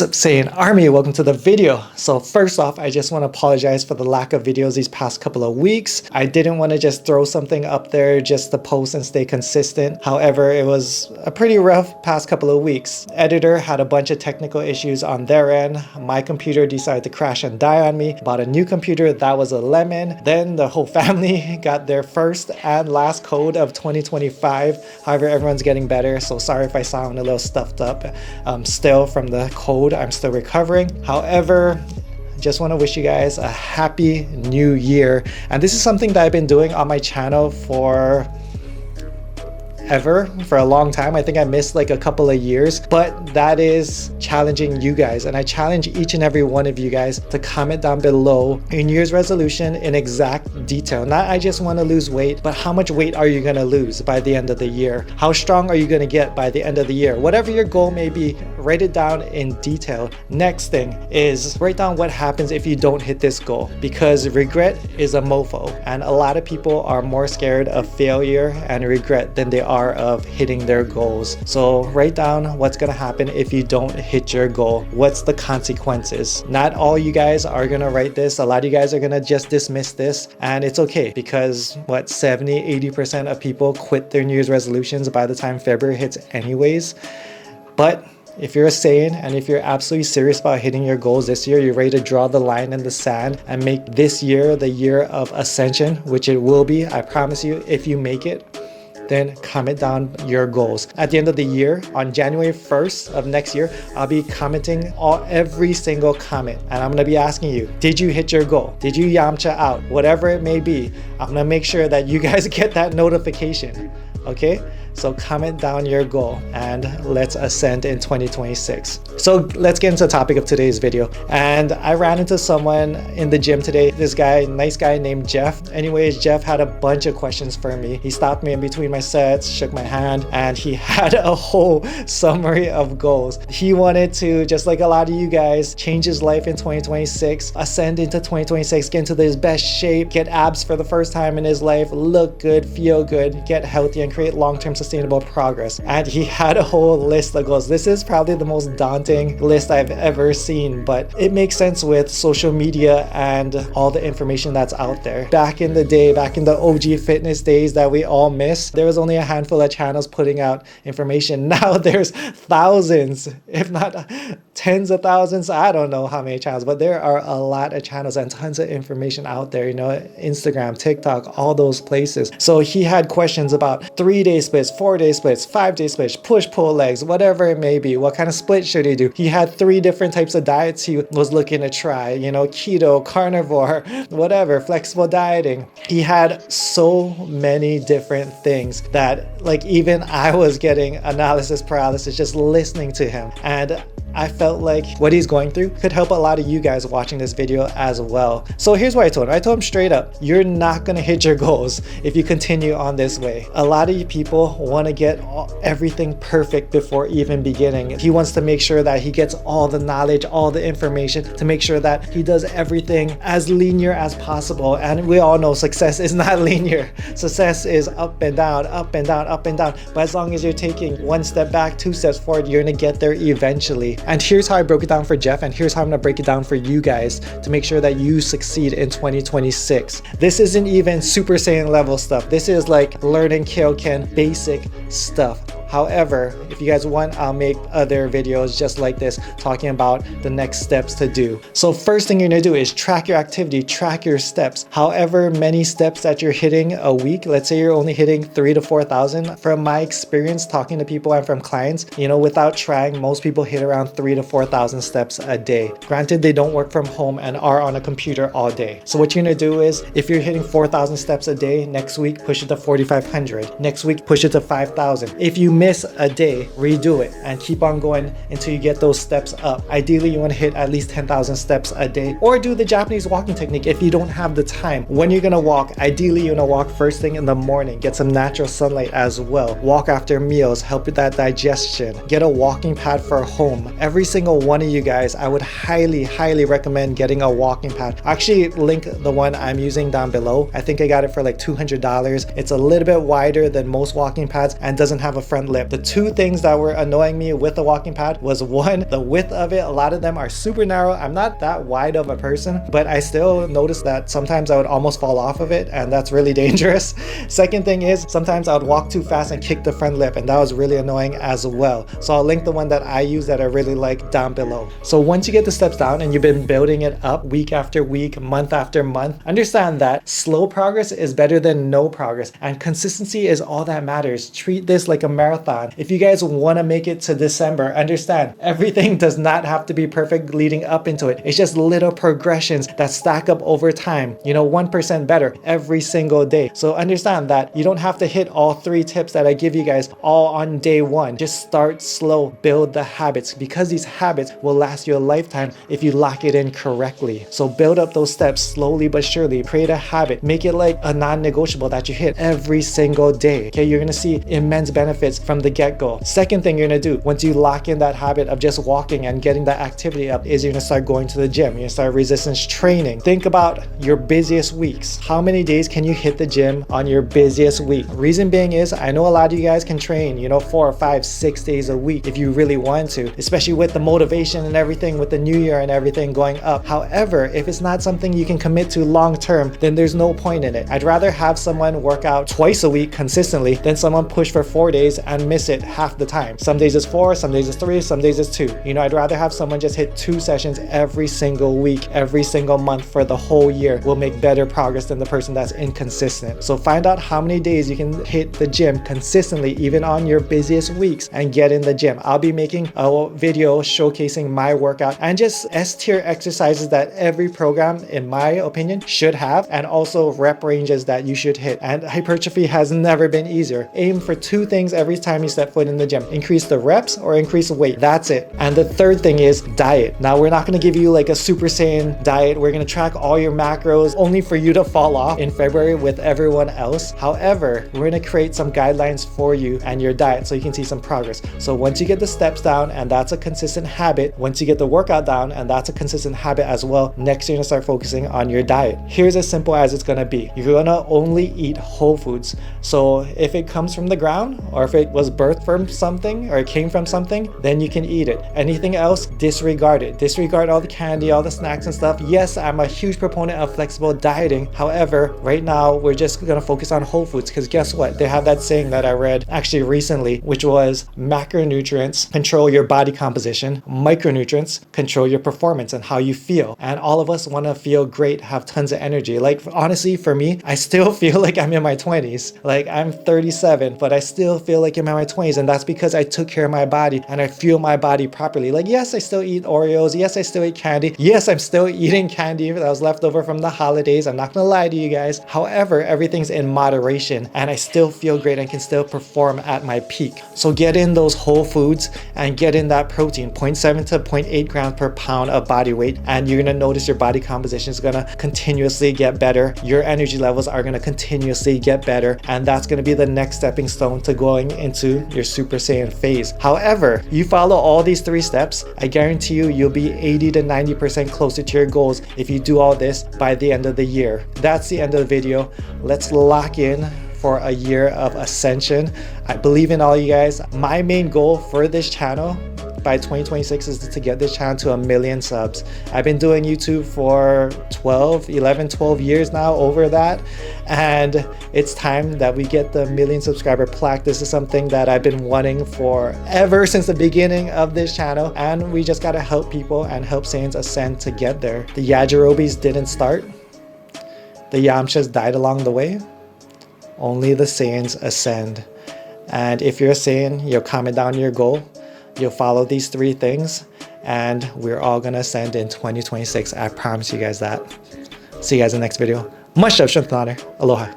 up, Saiyan Army? Welcome to the video. So first off, I just want to apologize for the lack of videos these past couple of weeks. I didn't want to just throw something up there just to post and stay consistent. However, it was a pretty rough past couple of weeks. Editor had a bunch of technical issues on their end. My computer decided to crash and die on me. Bought a new computer, that was a lemon. Then the whole family got their first and last code of 2025. However, everyone's getting better, so sorry if I sound a little stuffed up. Still from the cold, I'm still recovering. However, just want to wish you guys a happy new year. And this is something that I've been doing on my channel for a long time. I think I missed like a couple of years, but that is challenging you guys, and I challenge each and every one of you guys to comment down below your New Year's resolution in exact detail. Not I just want to lose weight, but how much weight are you going to lose by the end of the year? How strong are you going to get by the end of the year? Whatever your goal may be, write it down in detail. Next thing is write down what happens if you don't hit this goal, because regret is a mofo, and a lot of people are more scared of failure and regret than they are of hitting their goals. So write down what's gonna happen if you don't hit your goal. What's the consequences? Not all you guys are gonna write this. A lot of you guys are gonna just dismiss this, and it's okay, because 70-80% of people quit their New Year's resolutions by the time February hits anyways. But if you're a Saiyan and if you're absolutely serious about hitting your goals this year, you're ready to draw the line in the sand and make this year the year of ascension, which it will be, I promise you. If you make it, then comment down your goals. At the end of the year, on January 1st of next year, I'll be commenting every single comment, and I'm gonna be asking you, did you hit your goal? Did you Yamcha out? Whatever it may be, I'm gonna make sure that you guys get that notification, okay? So comment down your goal and let's ascend in 2026. So let's get into the topic of today's video. And I ran into someone in the gym today. This guy, nice guy named Jeff. Anyways, Jeff had a bunch of questions for me. He stopped me in between my sets, shook my hand, and he had a whole summary of goals. He wanted to, just like a lot of you guys, change his life in 2026, ascend into 2026, get into his best shape, get abs for the first time in his life, look good, feel good, get healthy, and create long-term sustainable progress. And he had a whole list of goals. This is probably the most daunting list I've ever seen, but it makes sense with social media and all the information that's out there. Back in the day, back in the OG fitness days that we all miss, there was only a handful of channels putting out information. Now there's thousands, if not tens of thousands. I don't know how many channels, but there are a lot of channels and tons of information out there, you know, Instagram, TikTok, all those places. So he had questions about 3-day splits, 4-day splits, 5-day splits, push-pull legs, whatever it may be. What kind of split should he do? He had 3 different types of diets he was looking to try, you know, keto, carnivore, whatever, flexible dieting. He had so many different things that, like, even I was getting analysis paralysis just listening to him. And I felt like what he's going through could help a lot of you guys watching this video as well. So here's what I told him. I told him straight up, you're not gonna hit your goals if you continue on this way. A lot of you people want to get everything perfect before even beginning. He wants to make sure that he gets all the knowledge, all the information, to make sure that he does everything as linear as possible. And we all know success is not linear. Success is up and down, up and down, up and down. But as long as you're taking 1 step back, 2 steps forward, you're gonna get there eventually. And here's how I broke it down for Jeff, and here's how I'm gonna break it down for you guys to make sure that you succeed in 2026. This isn't even Super Saiyan level stuff. This is like learning Kyoken basic stuff. However, if you guys want, I'll make other videos just like this talking about the next steps to do. So first thing you're gonna do is track your activity, track your steps. However many steps that you're hitting a week, let's say you're only hitting 3,000 to 4,000. From my experience talking to people and from clients, you know, without trying, most people hit around 3,000 to 4,000 steps a day. Granted, they don't work from home and are on a computer all day. So what you're gonna do is, if you're hitting 4,000 steps a day, next week push it to 4,500. Next week push it to 5,000. If you miss a day, redo it and keep on going until you get those steps up. Ideally, you want to hit at least 10,000 steps a day, or do the Japanese walking technique if you don't have the time. When you're gonna walk, ideally you're gonna walk first thing in the morning, get some natural sunlight as well. Walk after meals, help with that digestion. Get a walking pad for home. Every single one of you guys, I would highly recommend getting a walking pad. Actually, link the one I'm using down below. I think I got it for like $200. It's a little bit wider than most walking pads and doesn't have a front lip. The two things that were annoying me with the walking pad was, one, the width of it. A lot of them are super narrow. I'm not that wide of a person, but I still noticed that sometimes I would almost fall off of it, and that's really dangerous. Second thing is, sometimes I would walk too fast and kick the front lip, and that was really annoying as well. So I'll link the one that I use that I really like down below. So once you get the steps down and you've been building it up week after week, month after month, understand that slow progress is better than no progress, and consistency is all that matters. Treat this like a marathon. If you guys want to make it to December, understand everything does not have to be perfect leading up into it. It's just little progressions that stack up over time, 1% better every single day. So understand that you don't have to hit all 3 tips that I give you guys all on day 1. Just start slow, build the habits, because these habits will last you a lifetime if you lock it in correctly. So build up those steps slowly but surely. Create a habit. Make it like a non-negotiable that you hit every single day. Okay, you're gonna see immense benefits from the get-go. Second thing you're gonna do once you lock in that habit of just walking and getting that activity up is you're gonna start going to the gym. You're gonna start resistance training. Think about your busiest weeks. How many days can you hit the gym on your busiest week? Reason being is, I know a lot of you guys can train 4 or 5, 6 days a week if you really want to, especially with the motivation and everything, with the new year and everything going up. However, if it's not something you can commit to long term, then there's no point in it. I'd rather have someone work out twice a week consistently than someone push for 4 days and miss it half the time. Some days it's 4, some days it's 3, some days it's 2. I'd rather have someone just hit 2 sessions every single week, every single month for the whole year. Will make better progress than the person that's inconsistent. So find out how many days you can hit the gym consistently, even on your busiest weeks, and get in the gym. I'll be making a video showcasing my workout and just S-tier exercises that every program, in my opinion, should have, and also rep ranges that you should hit. And hypertrophy has never been easier. Aim for 2 things every time you step foot in the gym: increase the reps or increase the weight. That's it. And the third thing is diet. Now, we're not going to give you like a Super Saiyan diet. We're going to track all your macros only for you to fall off in February with everyone else. However, we're going to create some guidelines for you and your diet so you can see some progress. So once you get the steps down, and that's a consistent habit, once you get the workout down, and that's a consistent habit as well, next you're going to start focusing on your diet. Here's as simple as it's going to be. You're going to only eat whole foods. So if it comes from the ground, or if it was birthed from something, or it came from something, then you can eat it. Anything else, disregard it. Disregard all the candy, all the snacks and stuff. Yes, I'm a huge proponent of flexible dieting. However, right now we're just going to focus on whole foods, because guess what? They have that saying that I read actually recently, which was macronutrients control your body composition, micronutrients control your performance and how you feel. And all of us want to feel great, have tons of energy. Like, honestly, for me, I still feel like I'm in my 20s. Like, I'm 37, but I still feel like I'm in my 20s, and that's because I took care of my body and I fuel my body properly. Like, yes, I still eat Oreos. Yes, I still eat candy. Yes, I'm still eating candy that was left over from the holidays. I'm not gonna lie to you guys. However, everything's in moderation, and I still feel great and can still perform at my peak. So get in those whole foods and get in that protein, 0.7 to 0.8 grams per pound of body weight, and you're gonna notice your body composition is gonna continuously get better. Your energy levels are gonna continuously get better, and that's gonna be the next stepping stone to going into your Super Saiyan phase. However, you follow all these 3 steps, I guarantee you'll be 80 to 90% closer to your goals if you do all this by the end of the year. That's the end of the video. Let's lock in for a year of ascension. I believe in all you guys. My main goal for this channel by 2026 is to get this channel to 1 million subs. I've been doing YouTube for 12 years now, over that, and it's time that we get the 1 million subscriber plaque. This is something that I've been wanting for ever since the beginning of this channel, and we just gotta help people and help Saiyans ascend to get there. The Yajirobis didn't start. The Yamchas died along the way. Only the Saiyans ascend. And if you're a Saiyan, you'll comment down your goal. You'll follow these 3 things, and we're all gonna ascend in 2026. I promise you guys that. See you guys in the next video. Much love, strength, and honor. Aloha.